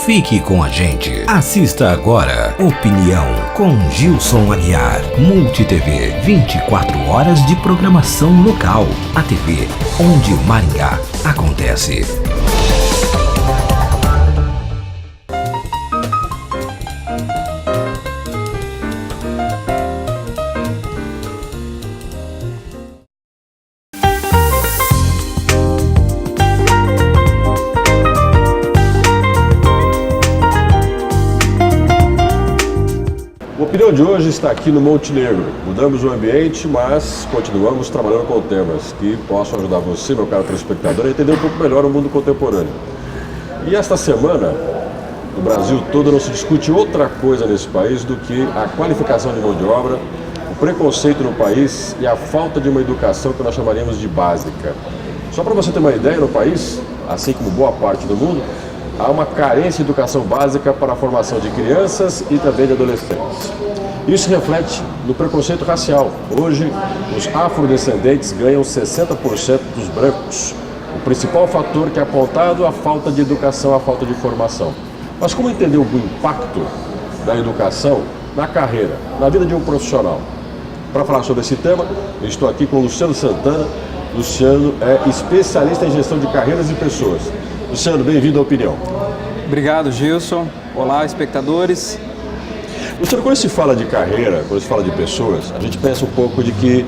Fique com a gente. Assista agora Opinião com Gilson Aguiar. MultiTV, 24 horas de programação local. A TV onde Maringá acontece. O Opinião de hoje está aqui no Monte Negro. Mudamos o ambiente, mas continuamos trabalhando com temas que possam ajudar você, meu caro telespectador, a entender um pouco melhor o mundo contemporâneo. E esta semana, no Brasil todo, não se discute outra coisa nesse país do que a qualificação de mão de obra, o preconceito no país e a falta de uma educação que nós chamaríamos de básica. Só para você ter uma ideia, no país, assim como boa parte do mundo, há uma carência de educação básica para a formação de crianças e também de adolescentes. Isso reflete no preconceito racial. Hoje, os afrodescendentes ganham 60% dos brancos. O principal fator que é apontado é a falta de educação, a falta de formação. Mas como entender o impacto da educação na carreira, na vida de um profissional? Para falar sobre esse tema, eu estou aqui com o Luciano Santana. Luciano é especialista em gestão de carreiras e pessoas. Luciano, bem-vindo à Opinião. Obrigado, Gilson. Olá, espectadores. Luciano, quando se fala de carreira, quando se fala de pessoas, a gente pensa um pouco de que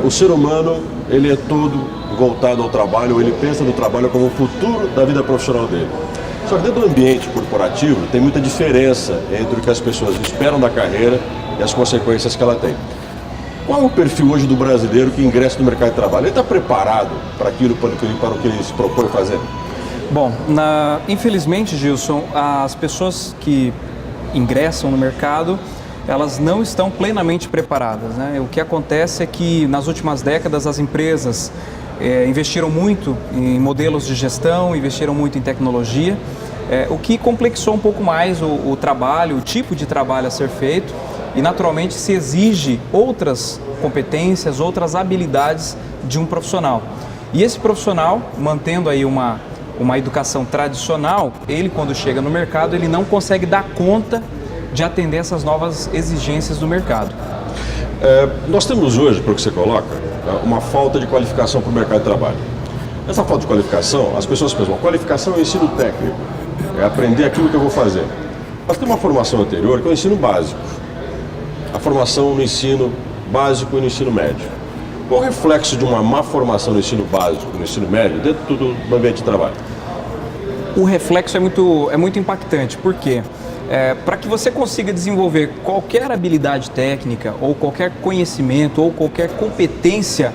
o ser humano, ele é todo voltado ao trabalho, ele pensa no trabalho como o futuro da vida profissional dele. Só que dentro do ambiente corporativo tem muita diferença entre o que as pessoas esperam da carreira e as consequências que ela tem. Qual é o perfil hoje do brasileiro que ingressa no mercado de trabalho? Ele está preparado para aquilo, para o que ele se propõe fazer? Bom, infelizmente, Gilson, as pessoas que ingressam no mercado, elas não estão plenamente preparadas, né? O que acontece é que nas últimas décadas as empresas investiram muito em modelos de gestão, investiram muito em tecnologia, o que complexou um pouco mais o trabalho, o tipo de trabalho a ser feito, e naturalmente se exige outras competências, outras habilidades de um profissional. E esse profissional, mantendo aí uma educação tradicional, ele quando chega no mercado, ele não consegue dar conta de atender essas novas exigências do mercado. Nós temos hoje, pelo que você coloca, uma falta de qualificação para o mercado de trabalho. Essa falta de qualificação, as pessoas pensam, qualificação é o ensino técnico, é aprender aquilo que eu vou fazer. Mas tem uma formação anterior que é o ensino básico, a formação no ensino básico e no ensino médio. Qual o reflexo de uma má formação no ensino básico, no ensino médio, dentro do ambiente de trabalho? O reflexo é muito impactante, porque para que você consiga desenvolver qualquer habilidade técnica, ou qualquer conhecimento, ou qualquer competência,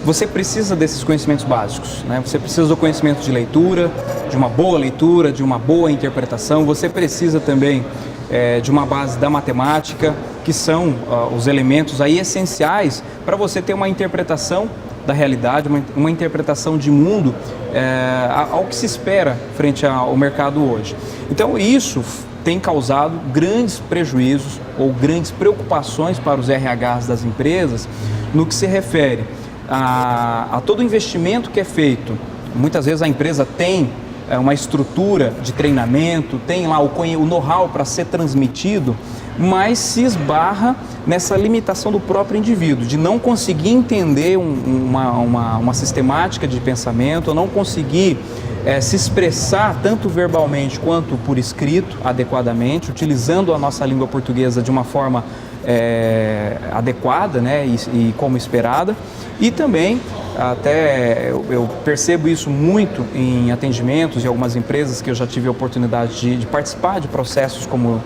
você precisa desses conhecimentos básicos, né? Você precisa do conhecimento de leitura, de uma boa leitura, de uma boa interpretação, você precisa também de uma base da matemática, que são os elementos aí essenciais para você ter uma interpretação da realidade, uma interpretação de mundo ao que se espera frente ao mercado hoje. Então isso tem causado grandes prejuízos ou grandes preocupações para os RHs das empresas no que se refere a todo o investimento que é feito. Muitas vezes a empresa tem uma estrutura de treinamento, tem lá o know-how para ser transmitido, mas se esbarra nessa limitação do próprio indivíduo, de não conseguir entender uma sistemática de pensamento, não conseguir se expressar tanto verbalmente quanto por escrito adequadamente, utilizando a nossa língua portuguesa de uma forma adequada, né, e como esperada. E também, até eu percebo isso muito em atendimentos e algumas empresas que eu já tive a oportunidade de participar de processos como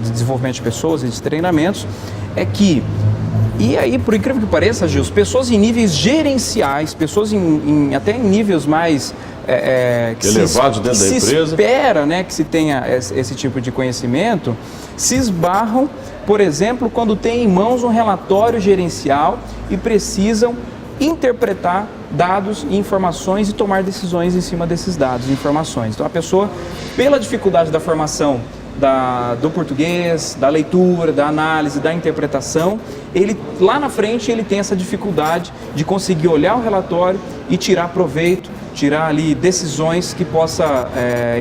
de desenvolvimento de pessoas e de treinamentos, e aí, por incrível que pareça, Gil, pessoas em níveis gerenciais, pessoas até em níveis mais elevados dentro da empresa, se espera, né, que se tenha esse tipo de conhecimento, se esbarram, por exemplo, quando tem em mãos um relatório gerencial e precisam interpretar dados e informações e tomar decisões em cima desses dados e informações. Então a pessoa, pela dificuldade da formação do português, da leitura, da análise, da interpretação, lá na frente ele tem essa dificuldade de conseguir olhar o relatório e tirar proveito tirar ali decisões que possa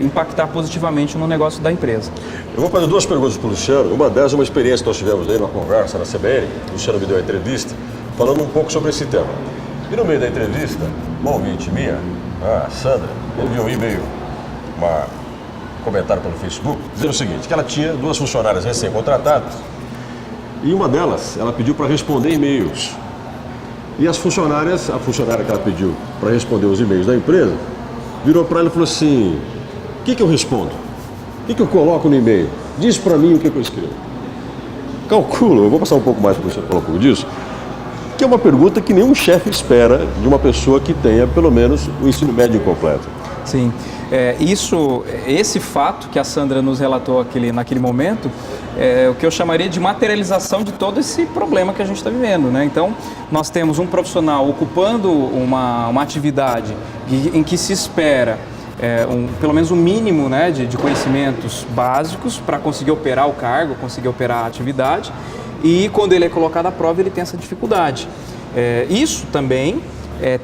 impactar positivamente no negócio da empresa. Eu vou fazer 2 perguntas para o Luciano. Uma delas é uma experiência que nós tivemos aí numa conversa na CBN. O Luciano me deu uma entrevista falando um pouco sobre esse tema. E no meio da entrevista, uma ouvinte minha, a Sandra, enviou um e-mail, um comentário pelo Facebook, dizendo o seguinte, que ela tinha 2 funcionárias recém-contratadas e uma delas, ela pediu para responder e-mails. E a funcionária que ela pediu para responder os e-mails da empresa, virou para ela e falou assim, o que eu respondo? O que eu coloco no e-mail? Diz para mim o que eu escrevo. Calculo, eu vou passar um pouco mais para você falar um pouco disso, que é uma pergunta que nenhum chefe espera de uma pessoa que tenha pelo menos o ensino médio incompleto. Sim, esse fato que a Sandra nos relatou naquele momento é o que eu chamaria de materialização de todo esse problema que a gente está vivendo, né? Então, nós temos um profissional ocupando uma atividade em que se espera pelo menos um mínimo, né, de conhecimentos básicos para conseguir operar o cargo, conseguir operar a atividade, e quando ele é colocado à prova ele tem essa dificuldade. Isso também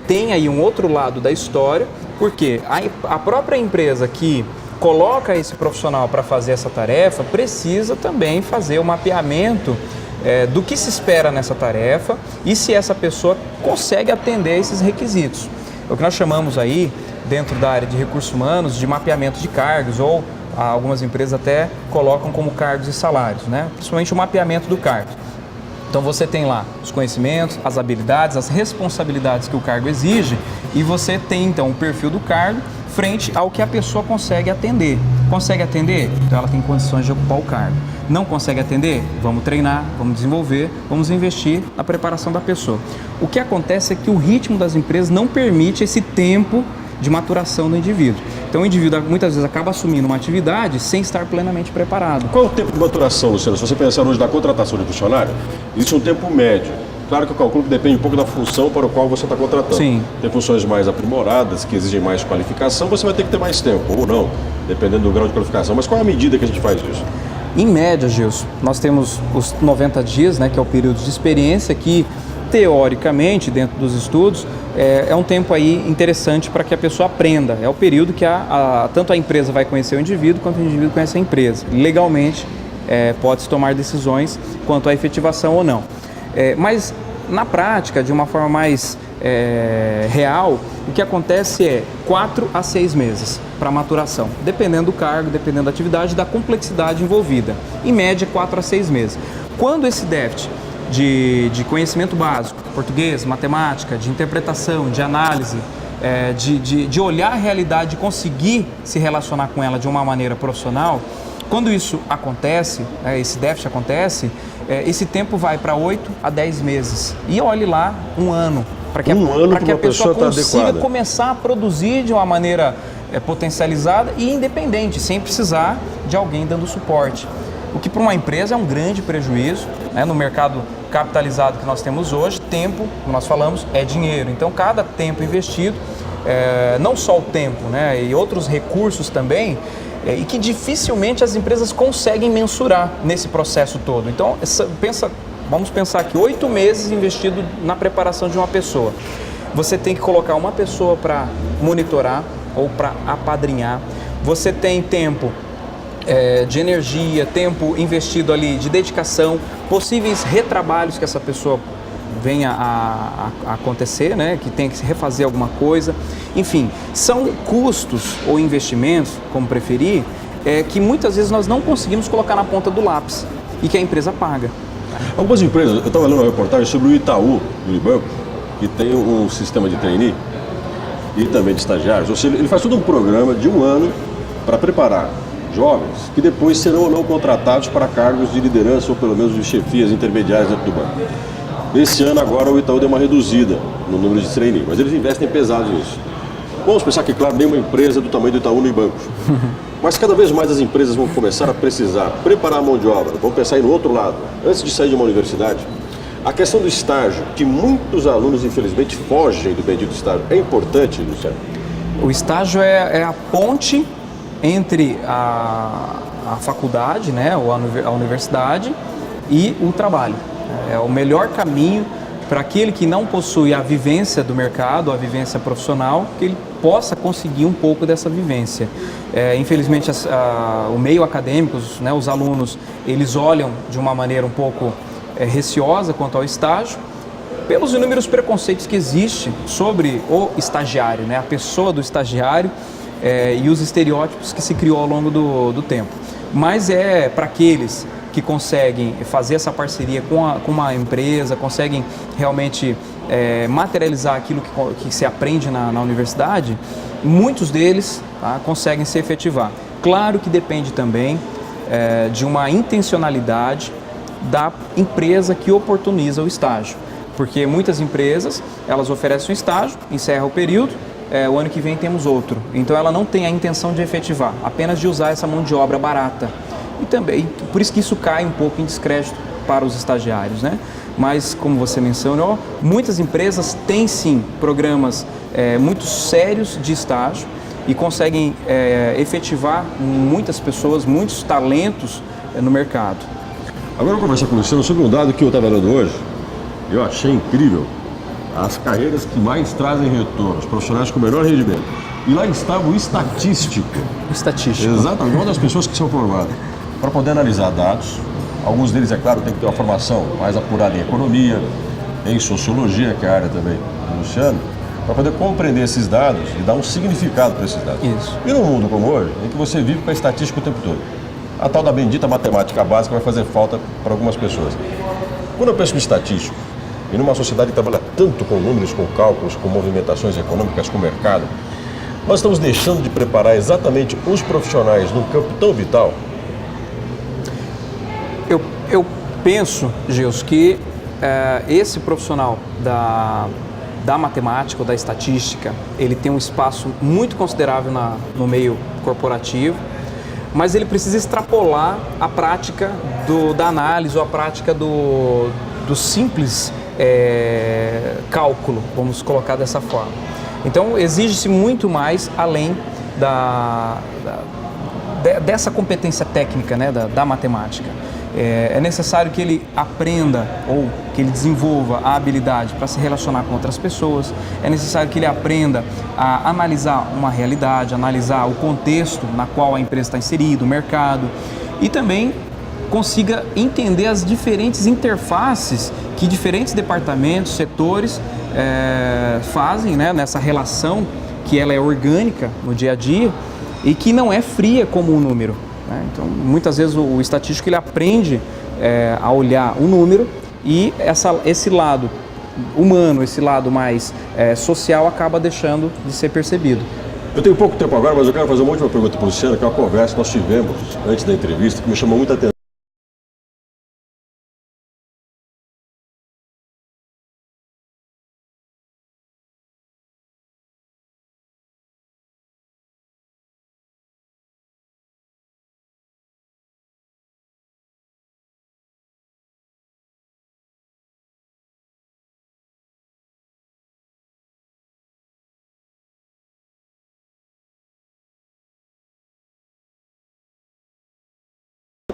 tem aí um outro lado da história, porque a própria empresa que coloca esse profissional para fazer essa tarefa precisa também fazer o mapeamento do que se espera nessa tarefa e se essa pessoa consegue atender esses requisitos. É o que nós chamamos aí, dentro da área de recursos humanos, de mapeamento de cargos, ou algumas empresas até colocam como cargos e salários, né? Principalmente o mapeamento do cargo. Então você tem lá os conhecimentos, as habilidades, as responsabilidades que o cargo exige e você tem então o perfil do cargo frente ao que a pessoa consegue atender. Consegue atender? Então ela tem condições de ocupar o cargo. Não consegue atender? Vamos treinar, vamos desenvolver, vamos investir na preparação da pessoa. O que acontece é que o ritmo das empresas não permite esse tempo de maturação do indivíduo. Então o indivíduo muitas vezes acaba assumindo uma atividade sem estar plenamente preparado. Qual é o tempo de maturação, Luciano? Se você pensar hoje na contratação de funcionário, existe um tempo médio. Claro que eu calculo que depende um pouco da função para o qual você está contratando. Sim. Tem funções mais aprimoradas, que exigem mais qualificação, você vai ter que ter mais tempo, ou não, dependendo do grau de qualificação. Mas qual é a medida que a gente faz isso? Em média, Gilson, nós temos os 90 dias, né, que é o período de experiência, que teoricamente, dentro dos estudos, é um tempo aí interessante para que a pessoa aprenda. É o período que tanto a empresa vai conhecer o indivíduo, quanto o indivíduo conhece a empresa. Legalmente, pode-se tomar decisões quanto à efetivação ou não. Mas, na prática, de uma forma mais real, o que acontece é 4 a 6 meses para maturação, dependendo do cargo, dependendo da atividade, da complexidade envolvida. Em média, 4 a 6 meses. Quando esse déficit de conhecimento básico, português, matemática, de interpretação, de análise, de olhar a realidade e conseguir se relacionar com ela de uma maneira profissional, quando isso acontece, esse déficit acontece, esse tempo vai para 8 a 10 meses. E olhe lá, um ano, para que a pessoa consiga começar a produzir de uma maneira potencializada e independente, sem precisar de alguém dando suporte. O que para uma empresa é um grande prejuízo, né? No mercado capitalizado que nós temos hoje, tempo, como nós falamos, é dinheiro. Então, cada tempo investido, não só o tempo, né? E outros recursos também, e que dificilmente as empresas conseguem mensurar nesse processo todo. Então, vamos pensar que 8 meses investido na preparação de uma pessoa. Você tem que colocar uma pessoa para monitorar ou para apadrinhar. Você tem tempo de energia, tempo investido ali de dedicação, possíveis retrabalhos que essa pessoa venha a acontecer, né? Que tem que refazer alguma coisa. Enfim, são custos ou investimentos, como preferir, que muitas vezes nós não conseguimos colocar na ponta do lápis e que a empresa paga. Algumas empresas, eu estava lendo uma reportagem sobre o Itaú, do Unibanco, que tem um sistema de trainee e também de estagiários. Ou seja, ele faz todo um programa de um ano para preparar jovens que depois serão ou não contratados para cargos de liderança ou pelo menos de chefias intermediárias dentro do banco. Esse ano agora o Itaú deu uma reduzida no número de trainee, mas eles investem pesado nisso. Vamos pensar que, claro, nenhuma empresa do tamanho do Itaú no banco. Mas cada vez mais as empresas vão começar a precisar preparar a mão de obra. Vamos pensar aí no outro lado. Antes de sair de uma universidade, a questão do estágio, que muitos alunos infelizmente fogem do bendito estágio, é importante, Luciano? O estágio é a ponte entre a faculdade, né, ou a universidade e o trabalho. É o melhor caminho para aquele que não possui a vivência do mercado, a vivência profissional, que ele possa conseguir um pouco dessa vivência. Infelizmente, o meio acadêmico, né, os alunos, eles olham de uma maneira um pouco receosa quanto ao estágio, pelos inúmeros preconceitos que existem sobre o estagiário, né, a pessoa do estagiário e os estereótipos que se criou ao longo do tempo. Mas para aqueles que conseguem fazer essa parceria com uma empresa, conseguem realmente materializar aquilo que se aprende na universidade, muitos deles, tá, conseguem se efetivar. Claro que depende também de uma intencionalidade da empresa que oportuniza o estágio, porque muitas empresas, elas oferecem um estágio, encerra o período, o ano que vem temos outro. Então ela não tem a intenção de efetivar, apenas de usar essa mão de obra barata. E também, por isso que isso cai um pouco em descrédito para os estagiários, né? Mas, como você mencionou, muitas empresas têm sim programas muito sérios de estágio e conseguem efetivar muitas pessoas, muitos talentos no mercado. Agora eu vou conversar com o Luciano sobre um dado que eu estava olhando hoje. Eu achei incrível as carreiras que mais trazem retorno, os profissionais com menor rendimento. E lá estava o estatístico. Estatístico. Exatamente, uma das pessoas que são formadas para poder analisar dados. Alguns deles, é claro, tem que ter uma formação mais apurada em economia, em sociologia, que é a área também do Luciano, para poder compreender esses dados e dar um significado para esses dados. Isso. E num mundo como hoje, em que você vive com a estatística o tempo todo, a tal da bendita matemática básica vai fazer falta para algumas pessoas. Quando eu penso no estatístico, e numa sociedade que trabalha tanto com números, com cálculos, com movimentações econômicas, com o mercado, nós estamos deixando de preparar exatamente os profissionais num campo tão vital. Eu penso, Gilson, que esse profissional da matemática ou da estatística, ele tem um espaço muito considerável no meio corporativo, mas ele precisa extrapolar a prática da análise ou a prática do simples cálculo, vamos colocar dessa forma. Então, exige-se muito mais além dessa competência técnica, né, da matemática. É necessário que ele aprenda ou que ele desenvolva a habilidade para se relacionar com outras pessoas. É necessário que ele aprenda a analisar uma realidade, analisar o contexto na qual a empresa está inserida, o mercado, e também consiga entender as diferentes interfaces que diferentes departamentos, setores fazem, né, nessa relação que ela é orgânica no dia a dia e que não é fria como um número. Então, muitas vezes o estatístico ele aprende a olhar o número e esse lado humano, esse lado mais social acaba deixando de ser percebido. Eu tenho pouco tempo agora, mas eu quero fazer uma última pergunta para o Luciano, que é uma conversa que nós tivemos antes da entrevista, que me chamou muita atenção.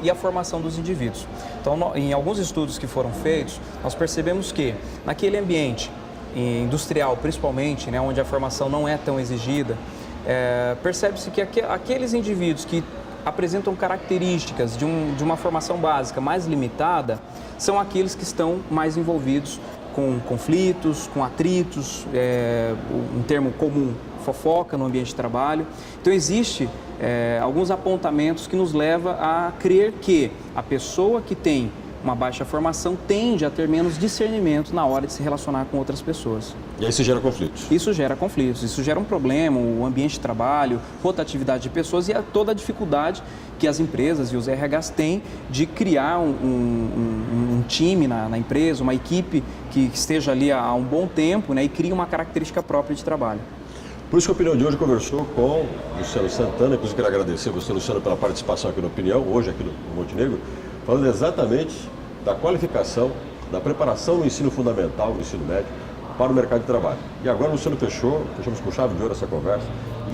E a formação dos indivíduos. Então, em alguns estudos que foram feitos, nós percebemos que naquele ambiente industrial, principalmente, né, onde a formação não é tão exigida, percebe-se que aqueles indivíduos que apresentam características de uma formação básica mais limitada são aqueles que estão mais envolvidos com conflitos, com atritos, um termo comum, fofoca no ambiente de trabalho. Então, existe alguns apontamentos que nos levam a crer que a pessoa que tem uma baixa formação tende a ter menos discernimento na hora de se relacionar com outras pessoas. E aí isso gera conflitos? Isso gera conflitos, isso gera um problema, o ambiente de trabalho, rotatividade de pessoas e toda a dificuldade que as empresas e os RHs têm de criar um time na empresa, uma equipe que esteja ali há um bom tempo, né, e crie uma característica própria de trabalho. Por isso que a Opinião de hoje conversou com o Luciano Santana, que eu quero agradecer a você, Luciano, pela participação aqui no Opinião, hoje aqui no Montenegro, falando exatamente da qualificação, da preparação no ensino fundamental, no ensino médio, para o mercado de trabalho. E agora o Luciano fechamos com chave de ouro essa conversa,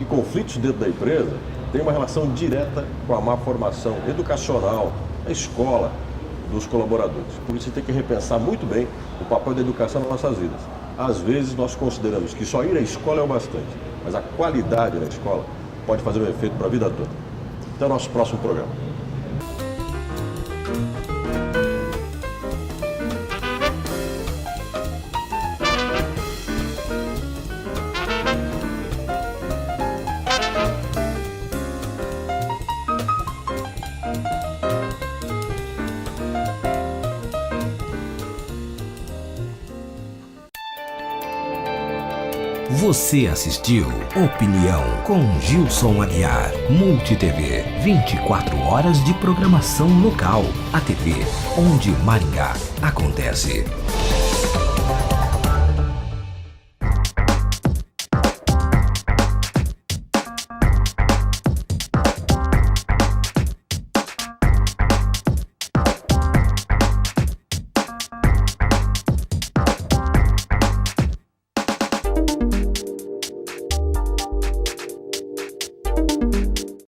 e conflitos dentro da empresa têm uma relação direta com a má formação educacional, a escola, dos colaboradores. Por isso, a gente tem que repensar muito bem o papel da educação nas nossas vidas. Às vezes, nós consideramos que só ir à escola é o bastante, mas a qualidade da escola pode fazer um efeito para a vida toda. Até o nosso próximo programa. Você assistiu Opinião com Gilson Aguiar. MultiTV, 24 horas de programação local. A TV onde Maringá acontece.